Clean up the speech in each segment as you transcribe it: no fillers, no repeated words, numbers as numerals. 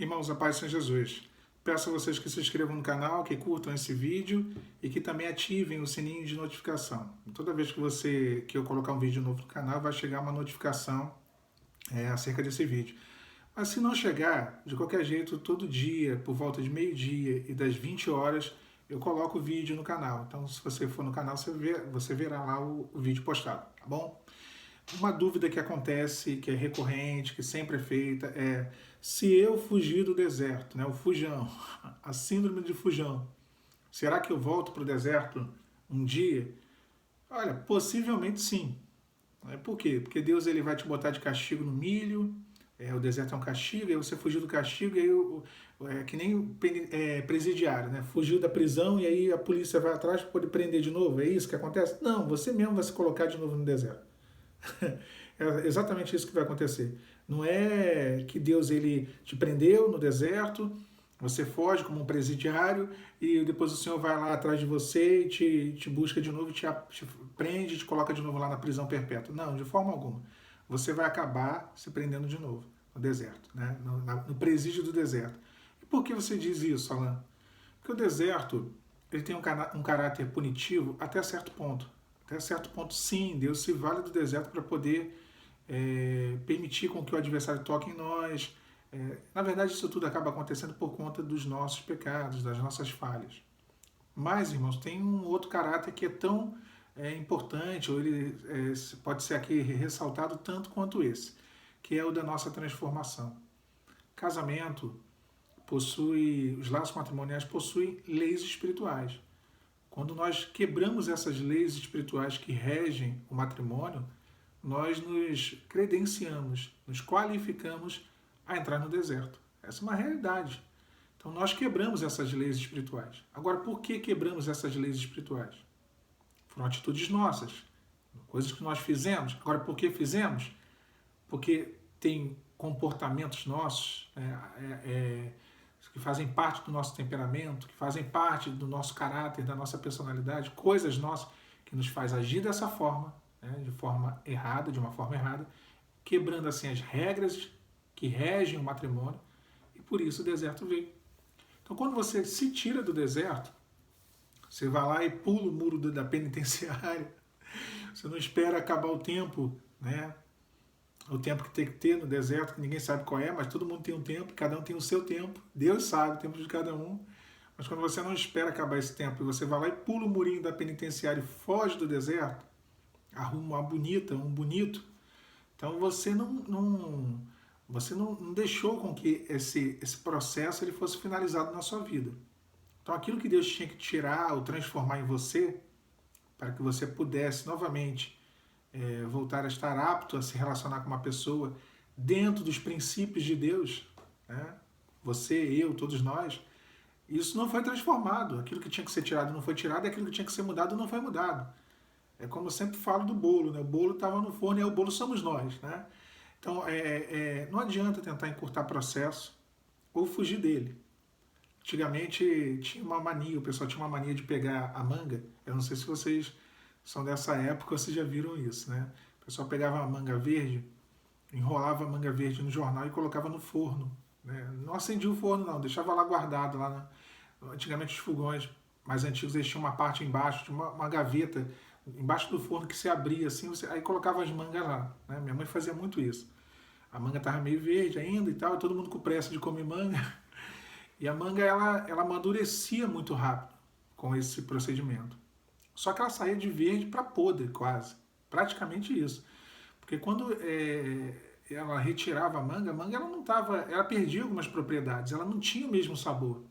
Irmãos, a paz de Jesus. Peço a vocês que se inscrevam no canal, que curtam esse vídeo e que também ativem o sininho de notificação. Toda vez que eu colocar um vídeo novo no canal, vai chegar uma notificação acerca desse vídeo. Mas se não chegar, de qualquer jeito, todo dia, por volta de meio-dia e das 20 horas, eu coloco o vídeo no canal. Então, se você for no canal, você verá lá o vídeo postado, tá bom? Uma dúvida que acontece, que é recorrente, que sempre é feita, é se eu fugir do deserto, né, o fujão, a síndrome de fujão, será que eu volto para o deserto um dia? Olha, possivelmente sim. Por quê? Porque Deus ele vai te botar de castigo no milho, o deserto é um castigo, aí você fugiu do castigo, e aí é que nem presidiário, né? Fugiu da prisão e aí a polícia vai atrás para poder prender de novo, é isso que acontece? Não, você mesmo vai se colocar de novo no deserto. É exatamente isso que vai acontecer. Não é que Deus ele te prendeu no deserto, você foge como um presidiário e depois o Senhor vai lá atrás de você e te busca de novo, te prende, te coloca de novo lá na prisão perpétua. Não, de forma alguma. Você vai acabar se prendendo de novo no deserto, né? no presídio do deserto. E por que você diz isso, Alan? Porque o deserto ele tem um caráter punitivo até certo ponto. Até certo ponto, sim, Deus se vale do deserto para poder permitir com que o adversário toque em nós. Na verdade, isso tudo acaba acontecendo por conta dos nossos pecados, das nossas falhas. Mas, irmãos, tem um outro caráter que é tão importante, ou ele pode ser aqui ressaltado tanto quanto esse, que é o da nossa transformação. Casamento os laços matrimoniais possuem leis espirituais. Quando nós quebramos essas leis espirituais que regem o matrimônio, nós nos credenciamos, nos qualificamos a entrar no deserto. Essa é uma realidade. Então nós quebramos essas leis espirituais. Agora, por que quebramos essas leis espirituais? Foram atitudes nossas, coisas que nós fizemos. Agora, por que fizemos? Porque tem comportamentos nossos que fazem parte do nosso temperamento, que fazem parte do nosso caráter, da nossa personalidade, coisas nossas que nos faz agir dessa forma, de forma errada, de uma forma errada, quebrando assim as regras que regem o matrimônio, e por isso o deserto veio. Então, quando você se tira do deserto, você vai lá e pula o muro da penitenciária, você não espera acabar o tempo, né? O tempo que tem que ter no deserto, que ninguém sabe qual é, mas todo mundo tem um tempo, cada um tem o seu tempo, Deus sabe o tempo de cada um. Mas quando você não espera acabar esse tempo e você vai lá e pula o murinho da penitenciária e foge do deserto, arruma uma bonita, um bonito, então você não deixou com que esse processo ele fosse finalizado na sua vida. Então aquilo que Deus tinha que tirar ou transformar em você, para que você pudesse novamente voltar a estar apto a se relacionar com uma pessoa dentro dos princípios de Deus, né? Você, eu, todos nós, isso não foi transformado. Aquilo que tinha que ser tirado não foi tirado, e aquilo que tinha que ser mudado não foi mudado. É como eu sempre falo do bolo, né? O bolo estava no forno e o bolo somos nós, né? Então, não adianta tentar encurtar processo ou fugir dele. Antigamente tinha uma mania, o pessoal tinha uma mania de pegar a manga. Eu não sei se vocês são dessa época, vocês já viram isso, né? O pessoal pegava a manga verde, enrolava a manga verde no jornal e colocava no forno, né? Não acendia o forno não, deixava lá guardado. Antigamente os fogões mais antigos eles tinham uma parte embaixo, tinha uma gaveta embaixo do forno que se abria assim, aí colocava as mangas lá, né? Minha mãe fazia muito isso. A manga estava meio verde ainda e tal, e todo mundo com pressa de comer manga. E a manga ela amadurecia muito rápido com esse procedimento. Só que ela saía de verde para podre, quase. Praticamente isso. Porque quando ela retirava a manga ela não tava, ela perdia algumas propriedades, ela não tinha o mesmo sabor.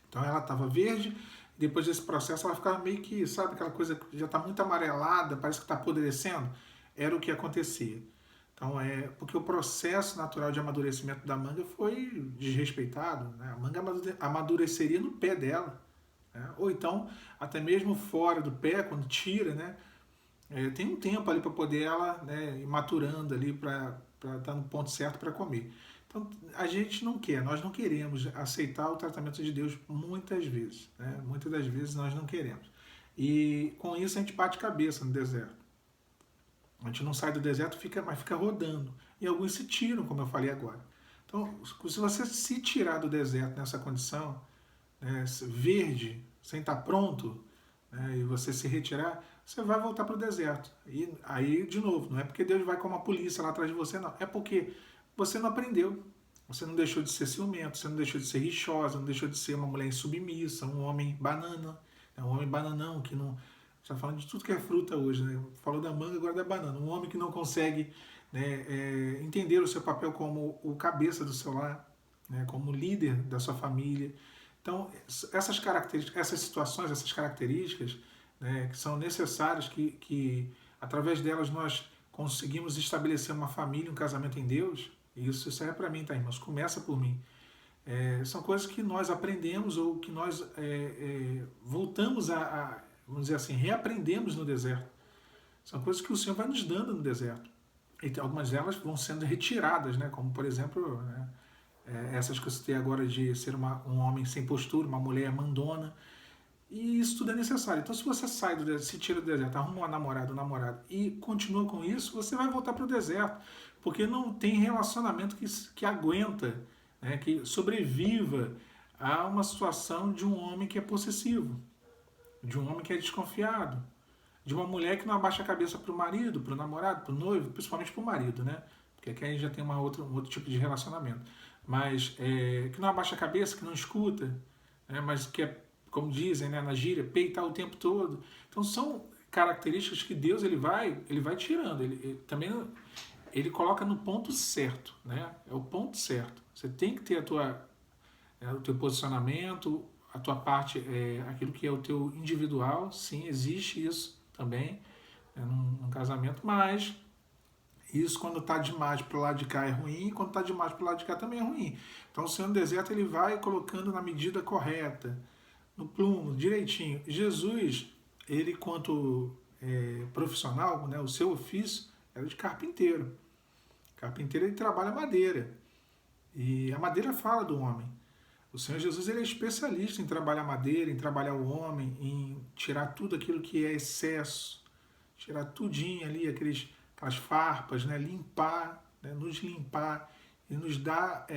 Então ela estava verde, depois desse processo ela ficava meio que, sabe, aquela coisa que já está muito amarelada, parece que está apodrecendo. Era o que acontecia. Então porque o processo natural de amadurecimento da manga foi desrespeitado, né? A manga amadureceria no pé dela, né? Ou então até mesmo fora do pé, quando tira, né? Tem um tempo ali para poder ela, né, ir maturando ali para estar no ponto certo para comer. Então a gente não quer, nós não queremos aceitar o tratamento de Deus muitas vezes, né? Muitas das vezes nós não queremos. E com isso a gente bate cabeça no deserto. A gente não sai do deserto, mas fica rodando. E alguns se tiram, como eu falei agora. Então Então, se você se tirar do deserto nessa condição, né, verde, sem estar pronto, né, e você se retirar, você vai voltar para o deserto. E aí, de novo, não é porque Deus vai com uma polícia lá atrás de você, não. É porque você não aprendeu. Você não deixou de ser ciumento, você não deixou de ser rixosa, não deixou de ser uma mulher insubmissa, um homem banana, um homem bananão que não... Está falando de tudo que é fruta hoje, né? Falou da manga, agora da banana. Um homem que não consegue, né, entender o seu papel como o cabeça do seu lar, né, como líder da sua família. Então, essas características, essas situações, essas características, né, que são necessárias, que através delas nós conseguimos estabelecer uma família, um casamento em Deus. E isso serve para mim, tá, irmãos? Começa por mim. São coisas que nós aprendemos ou que nós voltamos vamos dizer assim, reaprendemos no deserto. São coisas que o Senhor vai nos dando no deserto. E algumas delas vão sendo retiradas, né? Como, por exemplo, né, essas que eu citei agora de ser um homem sem postura, uma mulher mandona. E isso tudo é necessário. Então, se você sai do deserto, se tira do deserto, arruma uma namorada, um namorado e continua com isso, você vai voltar para o deserto. Porque não tem relacionamento que aguenta, né, que sobreviva a uma situação de um homem que é possessivo, de um homem que é desconfiado, de uma mulher que não abaixa a cabeça para o marido, para o namorado, para o noivo, principalmente para o marido, né? Porque aqui a gente já tem um outro tipo de relacionamento. Mas que não abaixa a cabeça, que não escuta, né? Mas que é, como dizem, né, na gíria, peitar o tempo todo. Então são características que Deus ele vai tirando. Ele também ele coloca no ponto certo, né? É o ponto certo. Você tem que ter o teu posicionamento, a tua parte, aquilo que é o teu individual, sim, existe isso também, né, num casamento, mas isso quando está demais para o lado de cá é ruim, e quando está demais para o lado de cá também é ruim. Então o Senhor no deserto ele vai colocando na medida correta, no plumo, direitinho. Jesus, ele quanto profissional, né, o seu ofício era de carpinteiro. Carpinteiro ele trabalha madeira, e a madeira fala do homem. O Senhor Jesus ele é especialista em trabalhar madeira, em trabalhar o homem, em tirar tudo aquilo que é excesso, tirar tudinho ali, aquelas farpas, né? Limpar, né? Nos limpar e nos dar,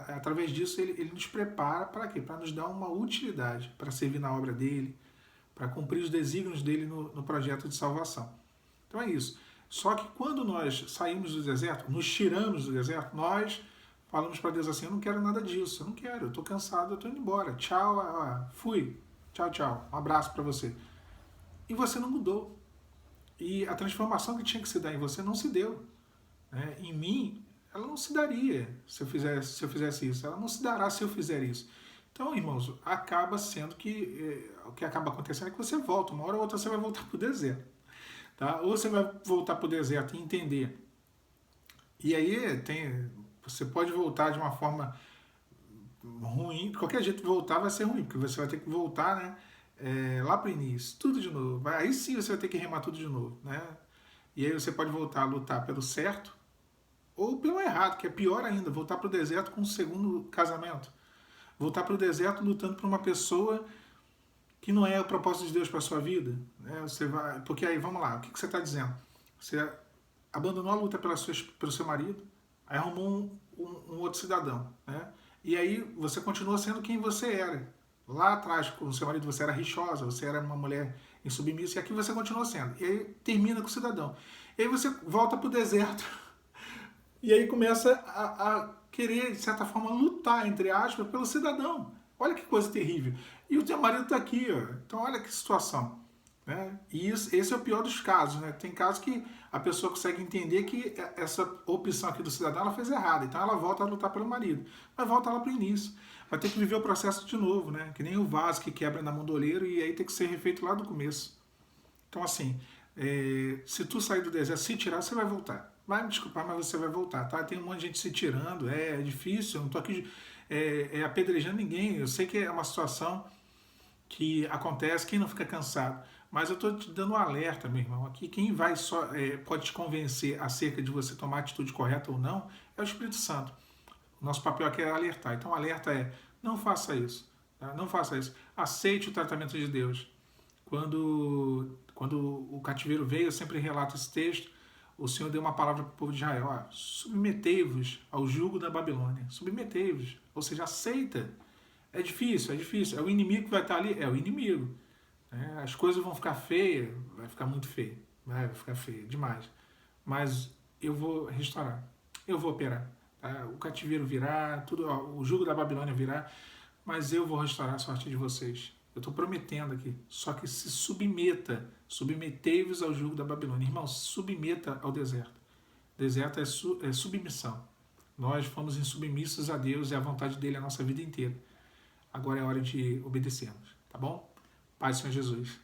através disso ele nos prepara para quê? Para nos dar uma utilidade, para servir na obra dele, para cumprir os desígnios dele no projeto de salvação. Então é isso. Só que quando nós saímos do deserto, nos tiramos do deserto, nós falamos para Deus assim, eu não quero nada disso, eu não quero, eu estou cansado, eu estou indo embora, tchau, fui, tchau, tchau, um abraço para você. E você não mudou. E a transformação que tinha que se dar em você não se deu. Né? Em mim, ela não se daria se eu fizesse isso, ela não se dará se eu fizer isso. Então, irmãos, acaba sendo que o que acaba acontecendo é que você volta, uma hora ou outra você vai voltar para o deserto. Tá? Ou você vai voltar para o deserto e entender. E aí você pode voltar de uma forma ruim, de qualquer jeito voltar vai ser ruim, porque você vai ter que voltar, né, lá para o início, tudo de novo. Aí sim você vai ter que remar tudo de novo, né? E aí você pode voltar a lutar pelo certo ou pelo errado, que é pior ainda, voltar para o deserto com um segundo casamento. Voltar para o deserto lutando por uma pessoa que não é o propósito de Deus para a sua vida. Né? Você vai, porque aí, vamos lá, o que você está dizendo? Você abandonou a luta pelo seu marido, aí arrumou um outro cidadão, né? E aí você continua sendo quem você era. Lá atrás, com o seu marido, você era rixosa, você era uma mulher insubmissa, e aqui você continua sendo. E aí termina com o cidadão. E aí você volta para o deserto, e aí começa a querer, de certa forma, lutar, entre aspas, pelo cidadão. Olha que coisa terrível. E o teu marido está aqui, ó. Então olha que situação. Né? E esse é o pior dos casos. Né? Tem casos que a pessoa consegue entender que essa opção aqui do cidadão ela fez errada. Então ela volta a lutar pelo marido. Mas volta lá para o início. Vai ter que viver o processo de novo. Né? Que nem o vaso que quebra na mão do oleiro e aí tem que ser refeito lá do começo. Então assim, se tu sair do deserto, se tirar, você vai voltar. Vai me desculpar, mas você vai voltar. Tá? Tem um monte de gente se tirando. É difícil. Eu não estou aqui apedrejando ninguém. Eu sei que é uma situação que acontece, quem não fica cansado. Mas eu estou te dando um alerta, meu irmão. Aqui quem vai pode te convencer acerca de você tomar a atitude correta ou não é o Espírito Santo. O nosso papel aqui é alertar. Então o alerta é, não faça isso. Tá? Não faça isso. Aceite o tratamento de Deus. Quando o cativeiro veio, eu sempre relato esse texto, o Senhor deu uma palavra para o povo de Israel, ó, submetei-vos ao jugo da Babilônia, submetei-vos, ou seja, aceita. É difícil, é o inimigo que vai estar ali, é o inimigo. Né? As coisas vão ficar feias, vai ficar muito feio, vai ficar feio demais. Mas eu vou restaurar, eu vou operar. Tá? O cativeiro virá, tudo, ó, o jugo da Babilônia virá, mas eu vou restaurar a sorte de vocês. Eu estou prometendo aqui. Só que se submeta, submetei-vos ao jugo da Babilônia. Irmão, se submeta ao deserto. Deserto é submissão. Nós fomos insubmissos a Deus e à vontade dele a nossa vida inteira. Agora é hora de obedecermos, tá bom? Paz, Senhor Jesus.